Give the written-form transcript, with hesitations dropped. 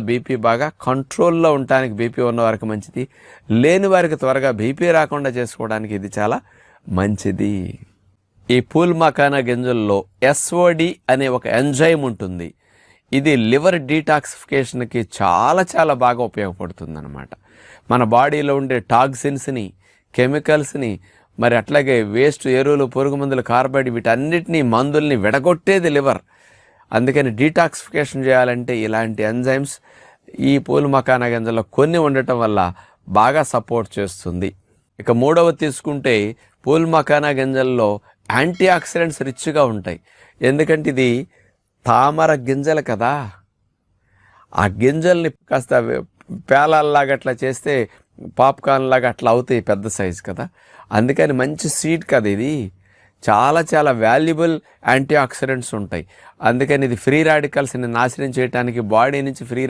BP బాగా కంట్రోల్లో ఉండటానికి బీపీ ఉన్న వారికి మంచిది, లేని వారికి త్వరగా బీపీ రాకుండా చేసుకోవడానికి ఇది చాలా మంచిది. ఈ పూల్ మకానా గింజల్లో ఎస్ఓడి అనే ఒక ఎంజైమ్ ఉంటుంది. ఇది లివర్ డీటాక్సిఫికేషన్కి చాలా చాలా బాగా ఉపయోగపడుతుంది అన్నమాట. మన బాడీలో ఉండే టాక్సిన్స్ని, కెమికల్స్ని, మరి అట్లాగే వేస్ట్ ఎరువులు, పురుగు మందులు, కార్బైడ్, వీటన్నిటినీ మందుల్ని విడగొట్టేది లివర్. అందుకని డీటాక్సిఫికేషన్ చేయాలంటే ఇలాంటి ఎంజైమ్స్ ఈ పూల్ మకానా గింజల్లో కొన్ని ఉండటం వల్ల బాగా సపోర్ట్ చేస్తుంది. ఇక మూడవది తీసుకుంటే పూల్ మకానా గింజల్లో యాంటీ ఆక్సిడెంట్స్ రిచ్గా ఉంటాయి. ఎందుకంటే ఇది తామర గింజలు కదా, ఆ గింజల్ని కాస్త పేలాల్లాగా అట్లా చేస్తే పాప్కార్న్ లాగా అట్లా అవుతాయి, పెద్ద సైజు కదా. అందుకని మంచి సీడ్ కదా ఇది, చాలా చాలా వాల్యుబుల్ యాంటీ ఆక్సిడెంట్స్ ఉంటాయి. అందుకని ఇది ఫ్రీ రాడికల్స్ని నాశనం చేయడానికి, బాడీ నుంచి ఫ్రీ